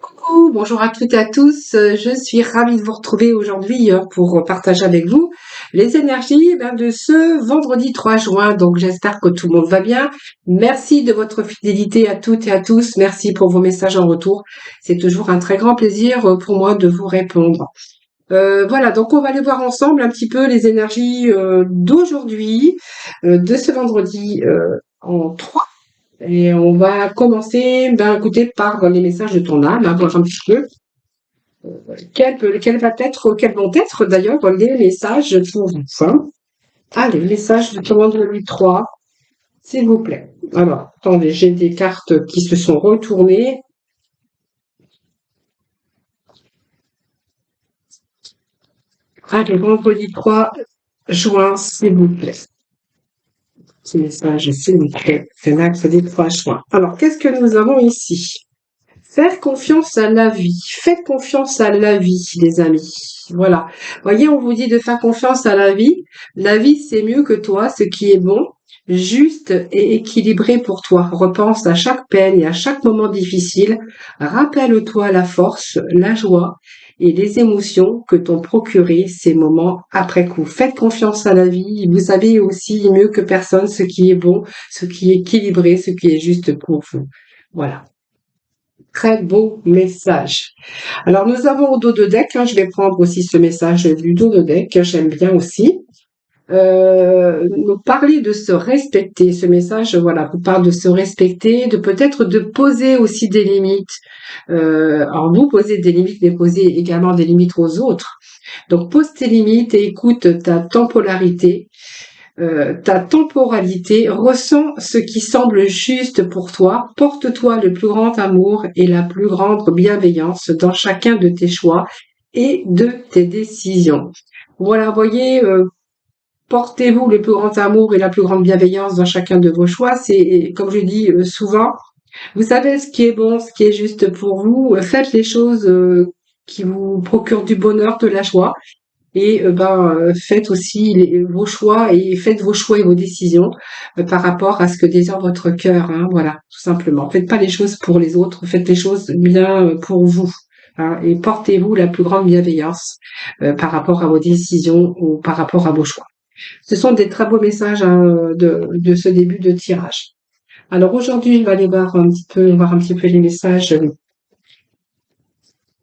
Coucou, bonjour à toutes et à tous. Je suis ravie de vous retrouver aujourd'hui pour partager avec vous les énergies de ce vendredi 3 juin. Donc j'espère que tout le monde va bien. Merci de votre fidélité à toutes et à tous. Merci pour vos messages en retour. C'est toujours un très grand plaisir pour moi de vous répondre. Voilà, donc on va aller voir ensemble un petit peu les énergies d'aujourd'hui, de ce vendredi en 3. Et on va commencer, écoutez, par les messages de ton âme, voir un petit peu quels vont être d'ailleurs les messages pour vous. Hein. Allez, message de commande 3, s'il vous plaît. Alors, attendez, j'ai des cartes qui se sont retournées. Allez, vendredi 3 juin, s'il vous plaît. Ce message, s'il vous plaît, c'est mercredi 3 juin. Alors, qu'est-ce que nous avons ici? Faire confiance à la vie. Faites confiance à la vie, les amis. Voilà. Voyez, on vous dit de faire confiance à la vie. La vie, c'est mieux que toi, ce qui est bon, juste et équilibré pour toi. Repense à chaque peine et à chaque moment difficile. Rappelle-toi la force, la joie et les émotions que t'ont procuré ces moments après coup. Faites confiance à la vie. Vous savez aussi mieux que personne ce qui est bon, ce qui est équilibré, ce qui est juste pour vous. Voilà. Très beau message. Alors, nous avons au dos de deck, je vais prendre aussi ce message du dos de deck, j'aime bien aussi. Nous parler de se respecter. Ce message, voilà, vous parle de se respecter, de peut-être de poser aussi des limites. Alors, vous posez des limites, mais posez également des limites aux autres. Donc, pose tes limites et écoute ta temporalité. Ta temporalité, ressens ce qui semble juste pour toi, porte-toi le plus grand amour et la plus grande bienveillance dans chacun de tes choix et de tes décisions. Voilà, voyez, portez-vous le plus grand amour et la plus grande bienveillance dans chacun de vos choix. C'est, comme je dis souvent, vous savez ce qui est bon, ce qui est juste pour vous. Faites les choses qui vous procurent du bonheur, de la joie. Et faites aussi vos choix et faites vos choix et vos décisions par rapport à ce que désire votre cœur. Hein, voilà, tout simplement. Faites pas les choses pour les autres, faites les choses bien pour vous. Hein, et portez-vous la plus grande bienveillance par rapport à vos décisions ou par rapport à vos choix. Ce sont des très beaux messages de ce début de tirage. Alors aujourd'hui, je vais aller voir un petit peu les messages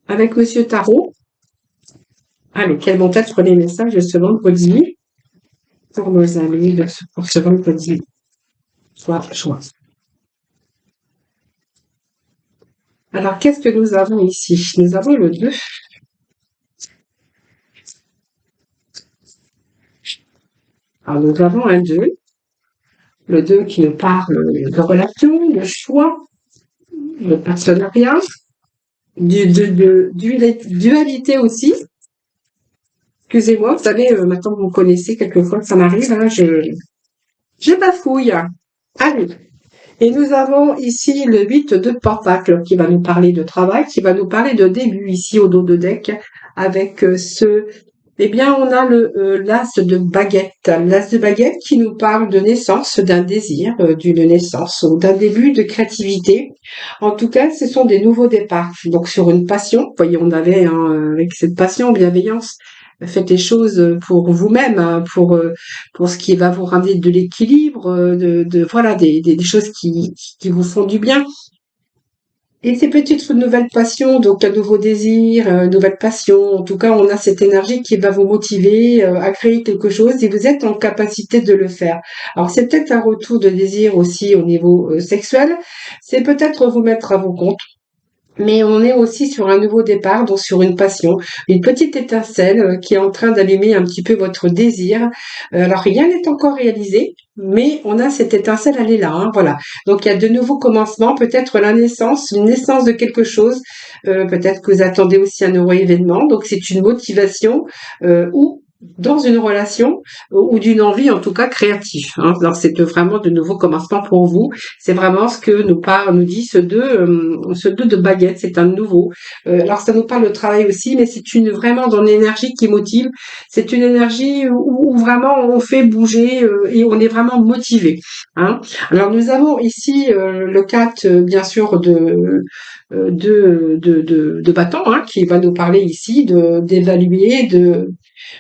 avec Monsieur Tarot. Allez, quels vont être les messages de ce vendredi pour nos amis pour ce vendredi 3 juin. Alors, qu'est-ce que nous avons ici? Nous avons le 2. Alors, nous avons un 2. Le 2 qui nous parle de relation, de choix, de partenariat, de dualité aussi. Excusez-moi, vous savez, maintenant vous me connaissez, quelquefois ça m'arrive, hein, je bafouille. Allez. Et nous avons ici le 8 de Pentacle qui va nous parler de travail, qui va nous parler de début ici au dos de deck avec eh bien, on a l'as de baguette. L'as de baguette qui nous parle de naissance, d'un désir, d'une naissance ou d'un début de créativité. En tout cas, ce sont des nouveaux départs. Donc, sur une passion, vous voyez, on avait avec cette passion, bienveillance, faites les choses pour vous-même, hein, pour ce qui va vous ramener de l'équilibre, voilà, des choses qui vous font du bien. Et c'est peut-être une nouvelle passion, donc un nouveau désir, une nouvelle passion. En tout cas, on a cette énergie qui va vous motiver à créer quelque chose et vous êtes en capacité de le faire. Alors, c'est peut-être un retour de désir aussi au niveau sexuel. C'est peut-être vous mettre à vos comptes. Mais on est aussi sur un nouveau départ, donc sur une passion, une petite étincelle qui est en train d'allumer un petit peu votre désir. Alors rien n'est encore réalisé, mais on a cette étincelle, elle est là, hein, voilà. Donc il y a de nouveaux commencements, peut-être la naissance, une naissance de quelque chose, peut-être que vous attendez aussi un heureux événement, donc c'est une motivation ou dans une relation ou d'une envie en tout cas créative. Hein. Alors c'est vraiment de nouveaux commencements pour vous. C'est vraiment ce que nous dit ce 2 de baguette. C'est un nouveau. Alors ça nous parle de travail aussi, mais c'est une vraiment dans l'énergie qui motive. C'est une énergie où vraiment on fait bouger et on est vraiment motivé. Hein. Alors nous avons ici le 4 bien sûr de bâton hein, qui va nous parler ici d'évaluer,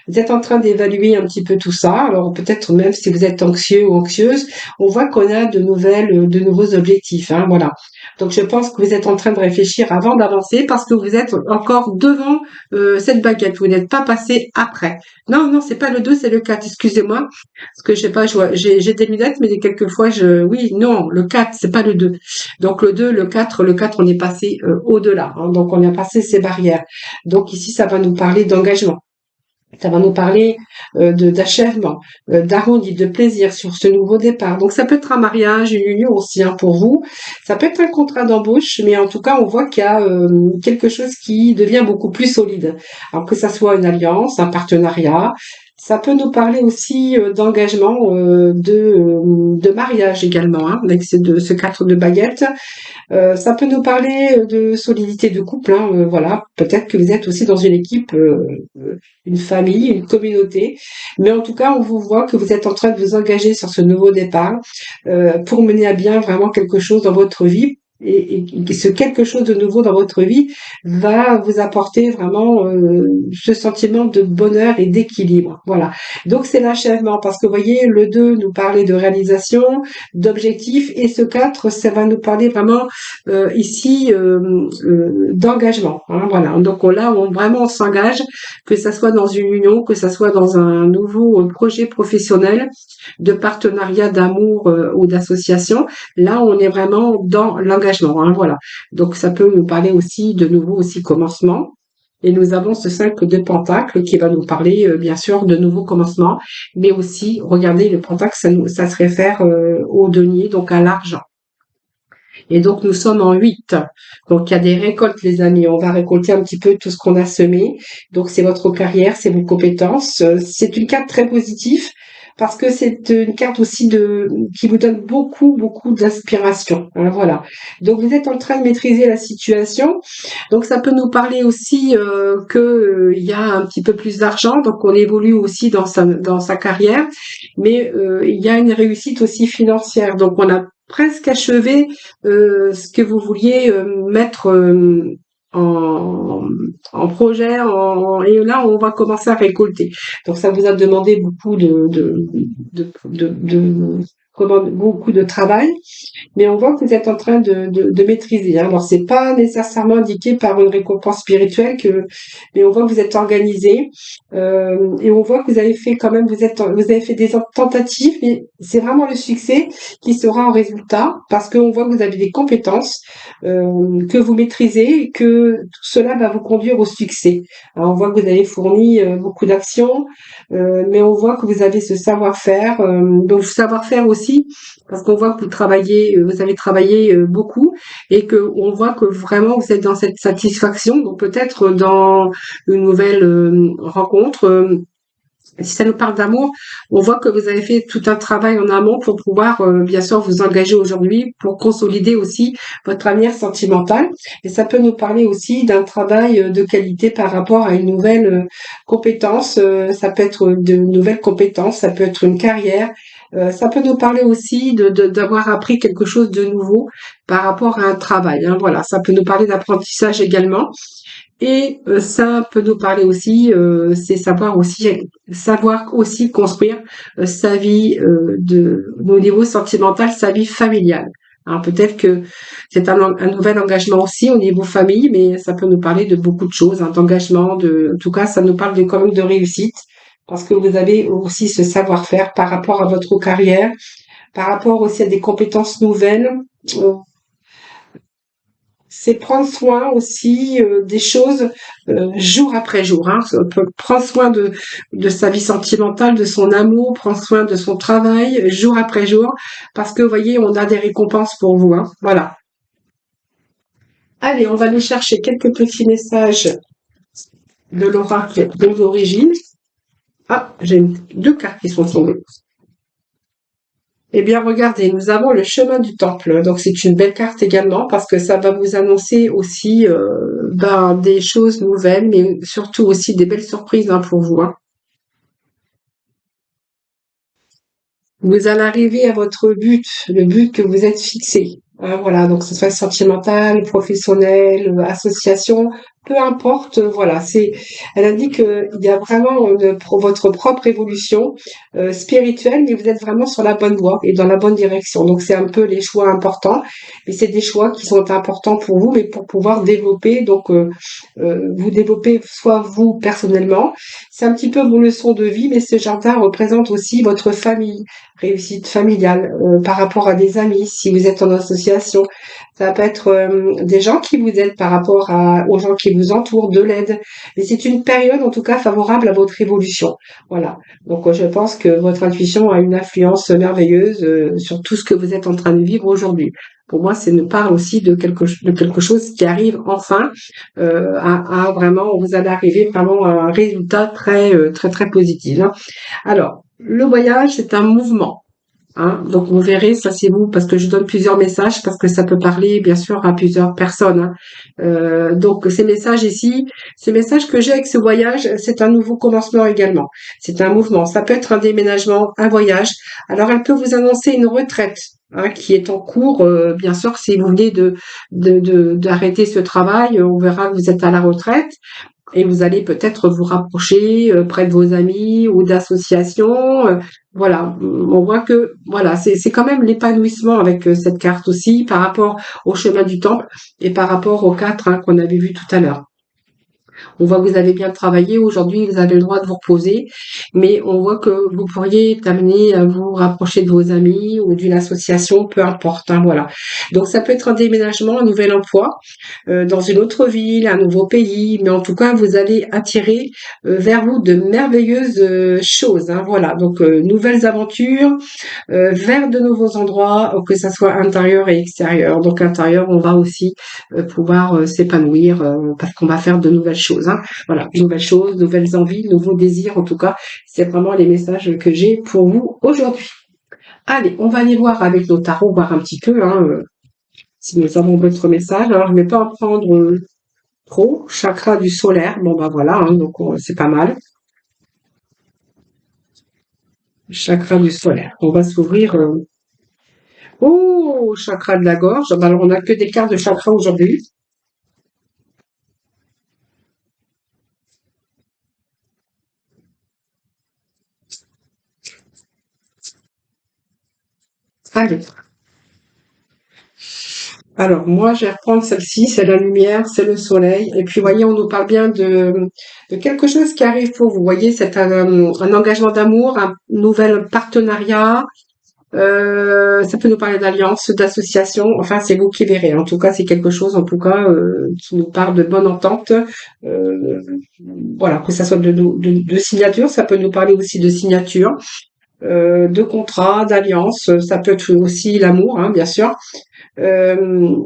vous êtes en train d'évaluer un petit peu tout ça. Alors peut-être même si vous êtes anxieux ou anxieuse, on voit qu'on a de nouveaux objectifs. Hein, voilà. Donc je pense que vous êtes en train de réfléchir avant d'avancer parce que vous êtes encore devant cette baguette. Vous n'êtes pas passé après. Non, non, c'est pas le 2, c'est le 4. Excusez-moi. Parce que je sais pas, j'ai des lunettes, mais quelquefois oui, non, le 4, c'est pas le 2. Donc le 2, le 4, on est passé au-delà. Hein, donc on a passé ces barrières. Donc ici, ça va nous parler d'engagement. Ça va nous parler d'achèvement, d'arrondi, de plaisir sur ce nouveau départ. Donc ça peut être un mariage, une union aussi hein, pour vous. Ça peut être un contrat d'embauche, mais en tout cas on voit qu'il y a quelque chose qui devient beaucoup plus solide. Alors que ça soit une alliance, un partenariat. Ça peut nous parler aussi d'engagement, de mariage également, hein, avec ce 4 de baguette. Ça peut nous parler de solidité de couple, hein, voilà. Peut-être que vous êtes aussi dans une équipe, une famille, une communauté, mais en tout cas, on vous voit que vous êtes en train de vous engager sur ce nouveau départ pour mener à bien vraiment quelque chose dans votre vie. Et ce quelque chose de nouveau dans votre vie va vous apporter vraiment ce sentiment de bonheur et d'équilibre. Voilà. Donc c'est l'achèvement parce que vous voyez, le 2 nous parlait de réalisation, d'objectifs et ce 4, ça va nous parler vraiment ici d'engagement. Hein, voilà. Donc là, vraiment on s'engage, que ça soit dans une union, que ça soit dans un nouveau projet professionnel, de partenariat, d'amour ou d'association. Là, on est vraiment dans l'engagement. Hein, voilà. Donc ça peut nous parler aussi de nouveau aussi commencement. Et nous avons ce 5 de Pentacle qui va nous parler, bien sûr, de nouveaux commencements, mais aussi, regardez, le Pentacle, ça se réfère au denier, donc à l'argent. Et donc, nous sommes en 8. Donc, il y a des récoltes, les amis. On va récolter un petit peu tout ce qu'on a semé. Donc, c'est votre carrière, c'est vos compétences. C'est une carte très positive parce que c'est une carte aussi qui vous donne beaucoup, beaucoup d'inspiration. Hein, voilà. Donc, vous êtes en train de maîtriser la situation. Donc, ça peut nous parler aussi que il y a un petit peu plus d'argent. Donc, on évolue aussi dans sa carrière. Mais il y a une réussite aussi financière. Donc, on a presque achevé ce que vous vouliez mettre en, en projet, et là on va commencer à récolter. Donc ça vous a demandé beaucoup beaucoup de travail, mais on voit que vous êtes en train de maîtriser. Hein. Alors c'est pas nécessairement indiqué par une récompense spirituelle mais on voit que vous êtes organisé et on voit que vous avez fait quand même, vous avez fait des tentatives, mais c'est vraiment le succès qui sera en résultat parce qu'on voit que vous avez des compétences que vous maîtrisez et que tout cela va vous conduire au succès. Alors, on voit que vous avez fourni beaucoup d'actions, mais on voit que vous avez ce savoir-faire, donc savoir-faire aussi parce qu'on voit que vous avez travaillé beaucoup et que on voit que vraiment vous êtes dans cette satisfaction. Donc peut-être dans une nouvelle rencontre. Si ça nous parle d'amour, on voit que vous avez fait tout un travail en amont pour pouvoir, bien sûr, vous engager aujourd'hui pour consolider aussi votre avenir sentimental. Et ça peut nous parler aussi d'un travail de qualité par rapport à une nouvelle compétence. Ça peut être de nouvelles compétences, ça peut être une carrière. Ça peut nous parler aussi d'avoir appris quelque chose de nouveau par rapport à un travail. Hein, voilà, ça peut nous parler d'apprentissage également. Et ça peut nous parler aussi, c'est savoir aussi construire sa vie au niveau sentimental, sa vie familiale. Alors peut-être que c'est un nouvel engagement aussi au niveau famille, mais ça peut nous parler de beaucoup de choses, hein, d'engagement, en tout cas, ça nous parle quand même de réussite, parce que vous avez aussi ce savoir-faire par rapport à votre carrière, par rapport aussi à des compétences nouvelles. Euh, c'est prendre soin aussi des choses jour après jour. Hein. Prendre soin de sa vie sentimentale, de son amour, prendre soin de son travail jour après jour, parce que vous voyez, on a des récompenses pour vous. Hein. Voilà. Allez, on va aller chercher quelques petits messages de l'oracle de l'origine. Ah, j'ai deux cartes qui sont tombées. Eh bien, regardez, nous avons le chemin du temple. Donc, c'est une belle carte également parce que ça va vous annoncer aussi des choses nouvelles, mais surtout aussi des belles surprises pour vous. Hein. Vous allez arriver à votre but, le but que vous êtes fixé. Hein, voilà, donc que ce soit sentimental, professionnel, association, peu importe. Voilà, elle indique qu'il y a vraiment votre propre évolution spirituelle, mais vous êtes vraiment sur la bonne voie et dans la bonne direction. Donc c'est un peu les choix importants, mais c'est des choix qui sont importants pour vous, mais pour pouvoir développer. Donc vous développez soit vous personnellement, c'est un petit peu vos leçons de vie, mais ce jardin représente aussi votre famille réussite familiale, par rapport à des amis, si vous êtes en association. Ça peut être des gens qui vous aident par rapport aux gens qui vous entourent, de l'aide. Mais c'est une période en tout cas favorable à votre évolution. Voilà. Donc je pense que votre intuition a une influence merveilleuse sur tout ce que vous êtes en train de vivre aujourd'hui. Pour moi, ça nous parle aussi de quelque chose qui arrive enfin à vraiment, vous allez arriver vraiment à un résultat très positif. Hein. Alors, le voyage, c'est un mouvement. Hein. Donc, vous verrez, ça c'est vous, parce que je donne plusieurs messages, parce que ça peut parler, bien sûr, à plusieurs personnes. Hein. Donc, ces messages ici, ces messages que j'ai avec ce voyage, c'est un nouveau commencement également. C'est un mouvement. Ça peut être un déménagement, un voyage. Alors, elle peut vous annoncer une retraite. Hein, qui est en cours, bien sûr, si vous venez d'arrêter ce travail, on verra que vous êtes à la retraite et vous allez peut-être vous rapprocher près de vos amis ou d'associations. Voilà, on voit que voilà, c'est quand même l'épanouissement avec cette carte aussi par rapport au chemin du temple et par rapport aux quatre qu'on avait vu tout à l'heure. On voit que vous avez bien travaillé. Aujourd'hui, vous avez le droit de vous reposer. Mais on voit que vous pourriez être amené à vous rapprocher de vos amis ou d'une association, peu importe. Hein, voilà. Donc, ça peut être un déménagement, un nouvel emploi dans une autre ville, un nouveau pays. Mais en tout cas, vous allez attirer vers vous de merveilleuses choses. Hein, voilà. Donc, nouvelles aventures vers de nouveaux endroits, que ça soit intérieur et extérieur. Donc, intérieur, on va aussi pouvoir s'épanouir parce qu'on va faire de nouvelles choses. Hein. Voilà, nouvelles choses, nouvelles envies, nouveaux désirs. En tout cas, c'est vraiment les messages que j'ai pour vous aujourd'hui. Allez, on va aller voir avec nos tarots, voir un petit peu si nous avons votre message. Alors, je ne vais pas en prendre trop. Chakra du solaire. Bon, bah voilà, hein, donc c'est pas mal. Chakra du solaire. On va s'ouvrir. Oh, chakra de la gorge. Alors, on n'a que des cartes de chakra aujourd'hui. Allez. Alors, moi, je vais reprendre celle-ci, c'est la lumière, c'est le soleil. Et puis, voyez, on nous parle bien de quelque chose qui arrive pour vous. Vous voyez, c'est un engagement d'amour, un nouvel partenariat. Ça peut nous parler d'alliance, d'association. Enfin, c'est vous qui verrez. En tout cas, c'est quelque chose, en tout cas, qui nous parle de bonne entente. Euh, voilà, que ça soit de signature, ça peut nous parler aussi de signature, de contrat, d'alliance. Ça peut être aussi l'amour, hein, bien sûr. Euh,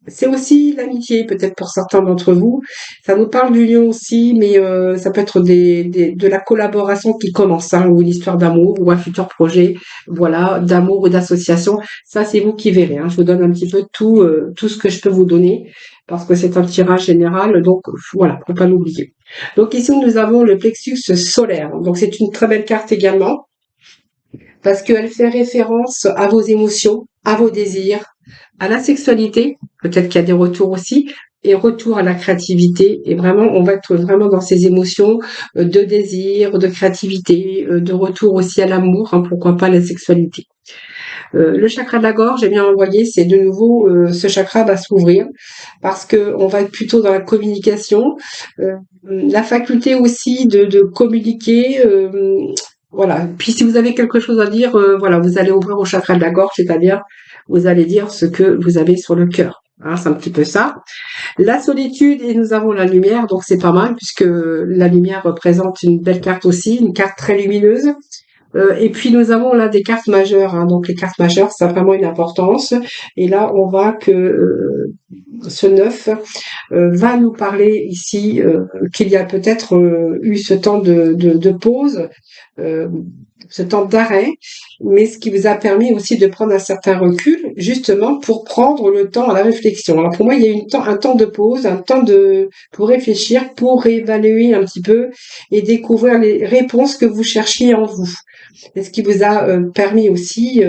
c'est aussi l'amitié, peut-être pour certains d'entre vous. Ça nous parle d'union aussi, mais ça peut être de la collaboration qui commence, hein, ou une histoire d'amour, ou un futur projet, voilà, d'amour ou d'association. Ça, c'est vous qui verrez. Hein. Je vous donne un petit peu tout ce que je peux vous donner, parce que c'est un tirage général, donc voilà, faut pas l'oublier. Donc ici, nous avons le plexus solaire. Donc c'est une très belle carte également parce qu'elle fait référence à vos émotions, à vos désirs, à la sexualité, peut-être qu'il y a des retours aussi, et retour à la créativité. Et vraiment, on va être vraiment dans ces émotions de désir, de créativité, de retour aussi à l'amour, hein, pourquoi pas la sexualité. Le chakra de la gorge, eh bien, vous voyez, c'est de nouveau, ce chakra va s'ouvrir parce que on va être plutôt dans la communication, la faculté aussi de communiquer. Voilà. Puis si vous avez quelque chose à dire, voilà, vous allez ouvrir au chakra de la gorge, c'est-à-dire vous allez dire ce que vous avez sur le cœur. Hein, c'est un petit peu ça. La solitude et nous avons la lumière, donc c'est pas mal puisque la lumière représente une belle carte aussi, une carte très lumineuse. Et puis nous avons là des cartes majeures, hein, donc les cartes majeures, ça a vraiment une importance. Et là, on voit que ce 9 va nous parler ici qu'il y a peut-être eu ce temps de pause, euh, ce temps d'arrêt, mais ce qui vous a permis aussi de prendre un certain recul, justement pour prendre le temps à la réflexion. Alors pour moi, il y a un temps de pause, un temps pour réfléchir, pour évaluer un petit peu et découvrir les réponses que vous cherchiez en vous. Et ce qui vous a permis aussi,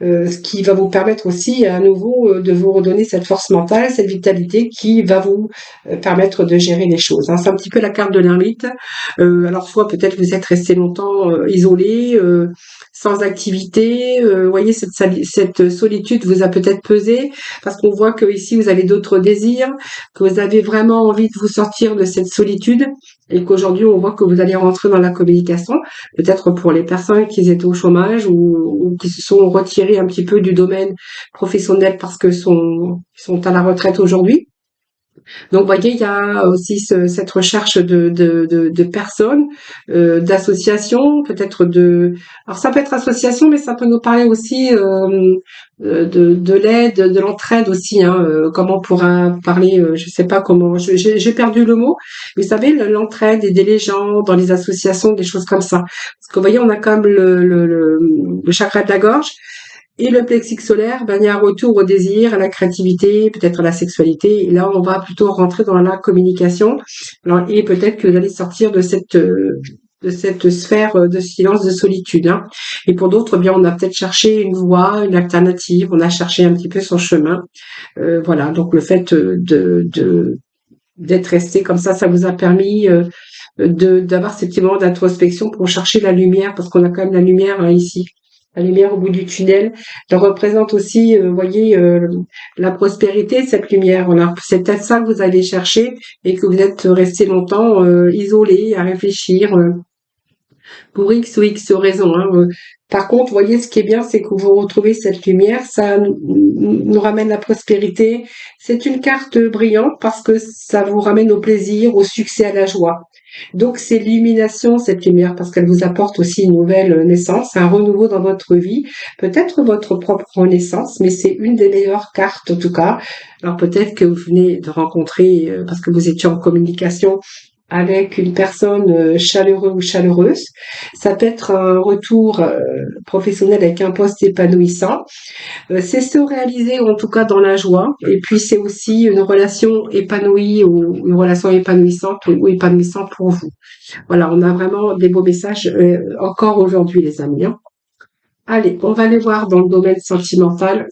ce qui va vous permettre aussi à nouveau de vous redonner cette force mentale, cette vitalité qui va vous permettre de gérer les choses. Hein. C'est un petit peu la carte de l'ermite. Alors soit peut-être vous êtes resté longtemps isolé, sans activité. Vous voyez, cette solitude vous a peut-être pesé parce qu'on voit que ici vous avez d'autres désirs, que vous avez vraiment envie de vous sortir de cette solitude et qu'aujourd'hui on voit que vous allez rentrer dans la communication, peut-être pour les personnes qui étaient au chômage ou qui se sont retirées un petit peu du domaine professionnel parce que sont à la retraite aujourd'hui. Donc, vous voyez, il y a aussi cette recherche de personnes, d'associations, peut-être de. Alors, ça peut être association, mais ça peut nous parler aussi de l'aide, de l'entraide aussi. Hein, comment on pourra parler, je sais pas comment. J'ai perdu le mot, mais vous savez, l'entraide, aider les gens dans les associations, des choses comme ça. Parce que vous voyez, on a quand même le chakra de la gorge. Et le plexus solaire, ben, il y a un retour au désir, à la créativité, peut-être à la sexualité. Et là, on va plutôt rentrer dans la communication. Alors, et peut-être que vous allez sortir de cette sphère de silence, de solitude. Hein. Et pour d'autres, bien, on a peut-être cherché une voie, une alternative. On a cherché un petit peu son chemin. Voilà. Donc, le fait d'être resté comme ça vous a permis d'avoir ces petits moments d'introspection pour chercher la lumière, parce qu'on a quand même la lumière hein, ici. La lumière au bout du tunnel, elle représente aussi, voyez, la prospérité, cette lumière. Voilà. C'est peut-être ça que vous allez chercher et que vous êtes resté longtemps isolé à réfléchir pour X ou X raisons. Hein. Par contre, vous voyez, ce qui est bien, c'est que vous retrouvez cette lumière, ça nous ramène la prospérité. C'est une carte brillante parce que ça vous ramène au plaisir, au succès, à la joie. Donc, c'est l'illumination, cette lumière, parce qu'elle vous apporte aussi une nouvelle naissance, un renouveau dans votre vie, peut-être votre propre renaissance, mais c'est une des meilleures cartes, en tout cas. Alors, peut-être que vous venez de rencontrer, parce que vous étiez en communication, avec une personne chaleureux ou chaleureuse. Ça peut être un retour professionnel avec un poste épanouissant. C'est se réaliser en tout cas dans la joie. Et puis c'est aussi une relation épanouie ou une relation épanouissante ou épanouissante pour vous. Voilà, on a vraiment des beaux messages encore aujourd'hui les amis. Hein. Allez, on va aller voir dans le domaine sentimental.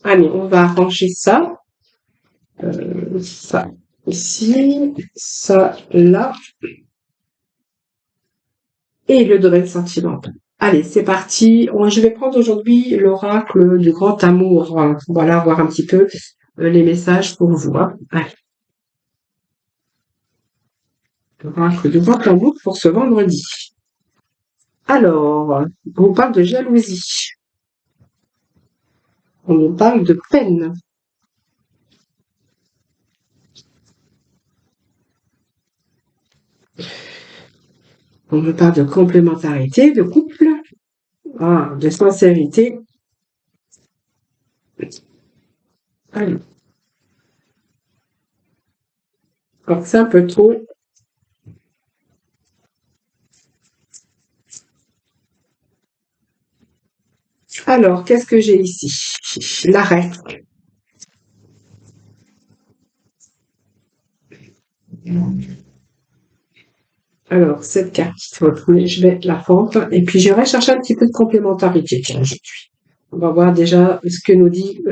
Allez, on va arranger ça. Ça ici, ça là, et le domaine sentimental. Allez, c'est parti. Je vais prendre aujourd'hui l'oracle du grand amour. Voilà, voir un petit peu les messages pour vous. Hein. Allez. L'oracle du grand amour pour ce vendredi. Alors, on nous parle de jalousie. On nous parle de peine. On nous parle de complémentarité, de couple, de sincérité. Allez. Alors, c'est un peu trop. Alors, qu'est-ce que j'ai ici? L'arrêt. Alors, cette carte, je vais la prendre et puis j'irai chercher un petit peu de complémentarité. Tiens, on va voir déjà ce que nous dit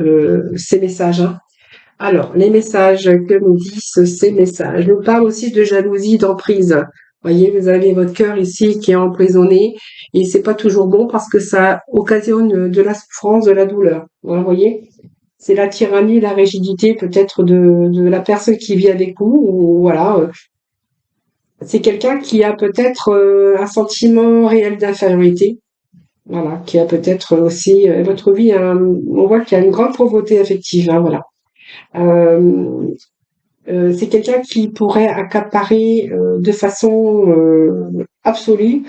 ces messages. Hein. Alors, les messages que nous disent ces messages nous parlent aussi de jalousie, d'emprise. Voyez, vous avez votre cœur ici qui est emprisonné et c'est pas toujours bon parce que ça occasionne de la souffrance, de la douleur. Vous voyez, c'est la tyrannie, la rigidité peut-être de la personne qui vit avec vous ou voilà. C'est quelqu'un qui a peut-être un sentiment réel d'infériorité. Voilà, qui a peut-être aussi votre vie. On voit qu'il y a une grande pauvreté affective. Hein, voilà. C'est quelqu'un qui pourrait accaparer de façon absolue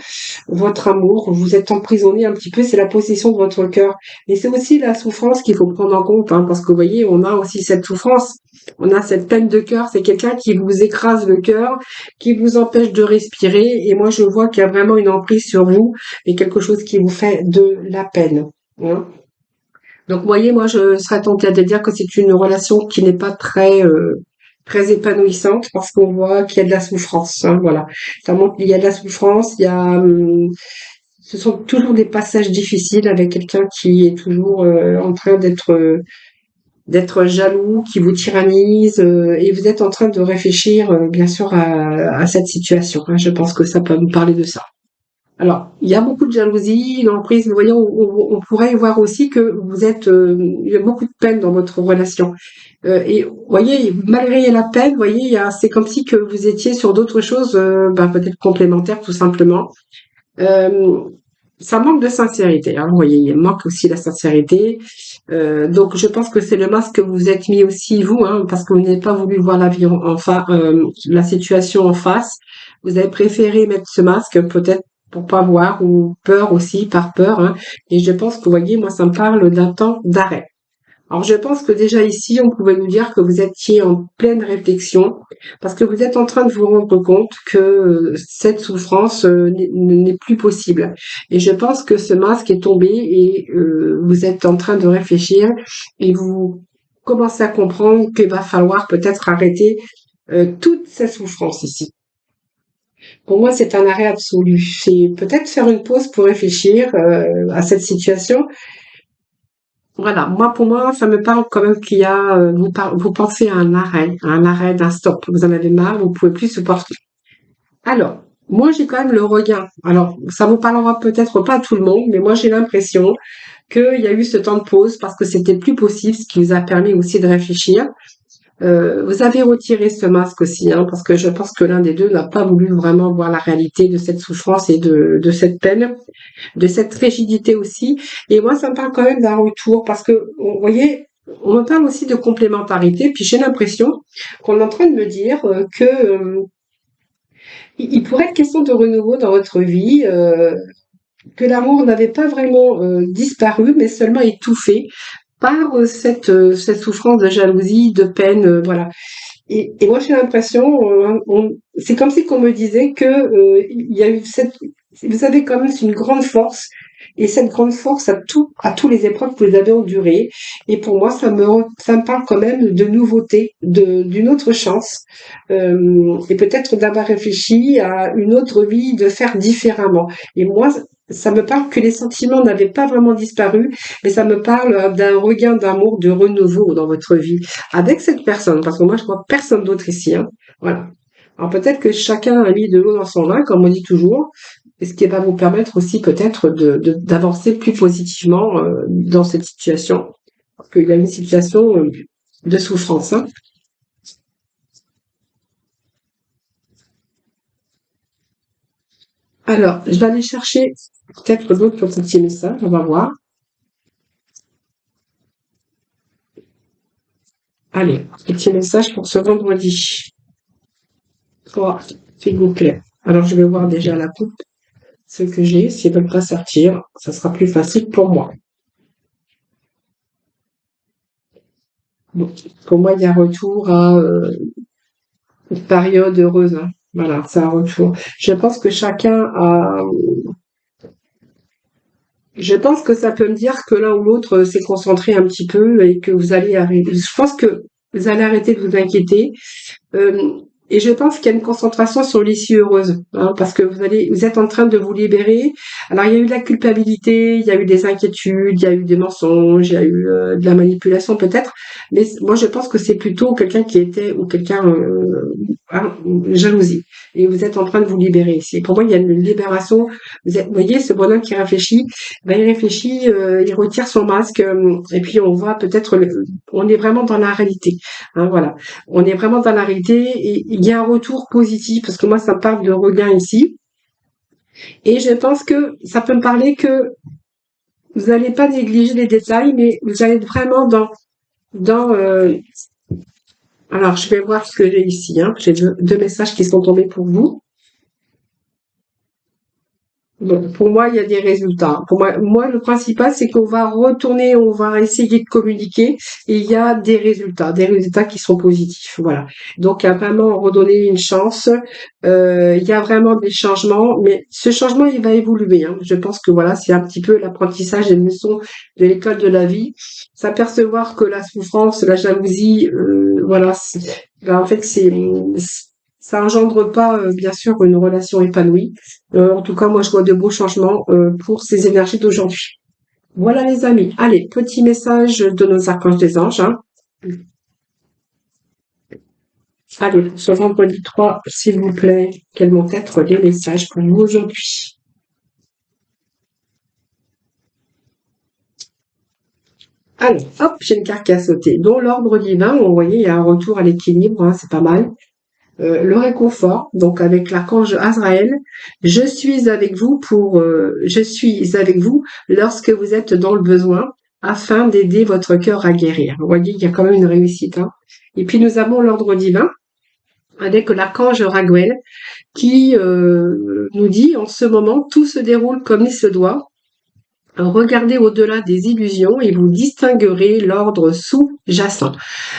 votre amour. Vous êtes emprisonné un petit peu, c'est la possession de votre cœur. Et c'est aussi la souffrance qu'il faut prendre en compte, hein, parce que vous voyez, on a aussi cette souffrance, on a cette peine de cœur. C'est quelqu'un qui vous écrase le cœur, qui vous empêche de respirer. Et moi, je vois qu'il y a vraiment une emprise sur vous et quelque chose qui vous fait de la peine, hein. Donc, vous voyez, moi, je serais tentée de dire que c'est une relation qui n'est pas très épanouissante parce qu'on voit qu'il y a de la souffrance, hein, voilà. Ça montre qu'il y a de la souffrance, ce sont toujours des passages difficiles avec quelqu'un qui est toujours en train d'être jaloux, qui vous tyrannise, et vous êtes en train de réfléchir, bien sûr, à cette situation, hein. Je pense que ça peut nous parler de ça. Alors, il y a beaucoup de jalousie, d'emprise. Vous voyez, on pourrait voir aussi que il y a beaucoup de peine dans votre relation. Et vous voyez, malgré la peine, vous voyez, c'est comme si que vous étiez sur d'autres choses, peut-être complémentaires, tout simplement. Euh, Ça manque de sincérité, hein, vous voyez, il manque aussi la sincérité. Donc, je pense que c'est le masque que vous êtes mis aussi, vous, hein, parce que vous n'avez pas voulu voir la vie la situation en face. Vous avez préféré mettre ce masque, peut-être pour pas voir, ou peur aussi, par peur, hein. Et je pense que, vous voyez, moi, ça me parle d'un temps d'arrêt. Alors, je pense que déjà ici, on pouvait nous dire que vous étiez en pleine réflexion, parce que vous êtes en train de vous rendre compte que cette souffrance n'est plus possible. Et je pense que ce masque est tombé et vous êtes en train de réfléchir et vous commencez à comprendre qu'il va falloir peut-être arrêter toute cette souffrance ici. Pour moi, c'est un arrêt absolu. C'est peut-être faire une pause pour réfléchir à cette situation. Voilà, moi pour moi, ça me parle quand même qu'il y a, vous pensez à un arrêt, d'un stop. Vous en avez marre, vous pouvez plus supporter. Alors, moi j'ai quand même le regain. Alors, ça vous parlera peut-être pas à tout le monde, mais moi j'ai l'impression qu'il y a eu ce temps de pause parce que c'était plus possible, ce qui vous a permis aussi de réfléchir. Vous avez retiré ce masque aussi, hein, parce que je pense que l'un des deux n'a pas voulu vraiment voir la réalité de cette souffrance et de cette peine, de cette rigidité aussi. Et moi, ça me parle quand même d'un retour, parce que, vous voyez, on me parle aussi de complémentarité, puis j'ai l'impression qu'on est en train de me dire que il pourrait être question de renouveau dans votre vie, que l'amour n'avait pas vraiment disparu, mais seulement étouffé par cette souffrance de jalousie, de peine, voilà. Et moi, j'ai l'impression, c'est comme si qu'on me disait que il y a eu vous avez quand même une grande force, et cette grande force à tous les épreuves que vous avez endurées. Et pour moi, ça me parle quand même de nouveauté, d'une autre chance, et peut-être d'avoir réfléchi à une autre vie, de faire différemment. Et moi, ça me parle que les sentiments n'avaient pas vraiment disparu, mais ça me parle d'un regain d'amour, de renouveau dans votre vie avec cette personne, parce que moi je vois personne d'autre ici, hein. Voilà. Alors peut-être que chacun a mis de l'eau dans son vin, comme on dit toujours, et ce qui va vous permettre aussi peut-être d'avancer plus positivement dans cette situation, parce qu'il y a une situation de souffrance, hein. Alors, je vais aller chercher peut-être d'autres petits messages, on va voir. Allez, petit message pour ce vendredi. Oh, s'il vous plaît. Alors, je vais voir déjà la coupe, ce que j'ai. S'ils ne veulent pas sortir, ça sera plus facile pour moi. Bon, pour moi, il y a retour à une période heureuse, hein. Voilà, c'est un retour. Je pense que chacun a. Je pense que ça peut me dire que l'un ou l'autre s'est concentré un petit peu et que vous allez arrêter. Je pense que vous allez arrêter de vous inquiéter. Euh, et je pense qu'il y a une concentration sur l'issue heureuse, hein, parce que vous êtes en train de vous libérer. Alors il y a eu de la culpabilité, il y a eu des inquiétudes, il y a eu des mensonges, il y a eu de la manipulation peut-être, mais moi je pense que c'est plutôt quelqu'un qui était ou quelqu'un hein, jalousie. Et vous êtes en train de vous libérer ici. Pour moi, il y a une libération. Vous voyez, ce bonhomme qui réfléchit, ben, il réfléchit, il retire son masque, et puis on voit peut-être, on est vraiment dans la réalité, hein, voilà. On est vraiment dans la réalité et il y a un retour positif parce que moi ça me parle de regain ici et je pense que ça peut me parler que vous n'allez pas négliger les détails mais vous allez être vraiment dans Alors, je vais voir ce que j'ai ici, hein. J'ai deux messages qui sont tombés pour vous. Bon, pour moi, il y a des résultats. Pour moi, le principal, c'est qu'on va retourner, on va essayer de communiquer et il y a des résultats qui sont positifs. Voilà. Donc, il y a vraiment redonner une chance. Il y a vraiment des changements, mais ce changement, il va évoluer, hein. Je pense que voilà, c'est un petit peu l'apprentissage des leçons de l'école de la vie. S'apercevoir que la souffrance, la jalousie, voilà, en fait, ça engendre pas, bien sûr, une relation épanouie. En tout cas, moi, je vois de beaux changements pour ces énergies d'aujourd'hui. Voilà, les amis. Allez, petit message de nos archanges des anges, hein. Allez, ce vendredi 3, s'il vous plaît, quels vont être les messages pour vous aujourd'hui? Allez, hop, j'ai une carte qui a sauté. Dans l'ordre divin, vous voyez, il y a un retour à l'équilibre, hein, c'est pas mal. Le réconfort, donc avec l'archange Azraël, je suis avec vous lorsque vous êtes dans le besoin, afin d'aider votre cœur à guérir. Vous voyez, il y a quand même une réussite, hein. Et puis nous avons l'ordre divin avec l'archange Raguel qui nous dit en ce moment tout se déroule comme il se doit. Regardez au-delà des illusions et vous distinguerez l'ordre sous-jacent.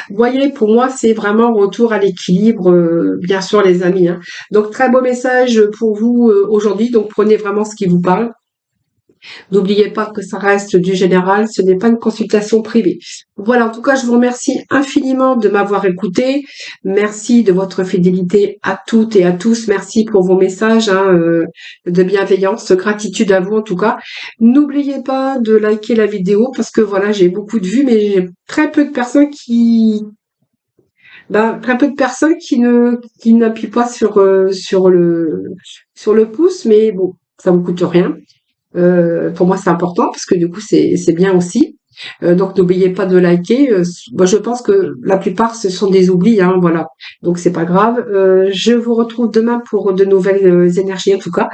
Vous voyez, pour moi, c'est vraiment retour à l'équilibre, bien sûr, les amis, hein. Donc, très beau message pour vous aujourd'hui. Donc, prenez vraiment ce qui vous parle. N'oubliez pas que ça reste du général, ce n'est pas une consultation privée. Voilà, en tout cas, je vous remercie infiniment de m'avoir écouté. Merci de votre fidélité à toutes et à tous. Merci pour vos messages, hein, de bienveillance, gratitude à vous en tout cas. N'oubliez pas de liker la vidéo parce que voilà, j'ai beaucoup de vues, mais j'ai très peu de personnes très peu de personnes qui n'appuient pas sur le pouce, mais bon, ça me coûte rien. Pour moi, c'est important parce que du coup, c'est bien aussi. Donc, n'oubliez pas de liker. Moi, je pense que la plupart, ce sont des oublis, hein, voilà. Donc, c'est pas grave. Je vous retrouve demain pour de nouvelles énergies, en tout cas.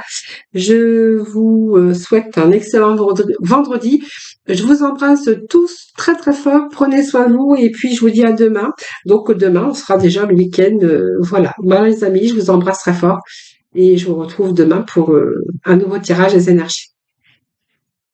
Je vous souhaite un excellent vendredi. Je vous embrasse tous très très fort. Prenez soin de vous et puis je vous dis à demain. Donc, demain, on sera déjà le week-end. Voilà. Voilà, les amis, je vous embrasse très fort et je vous retrouve demain pour un nouveau tirage des énergies.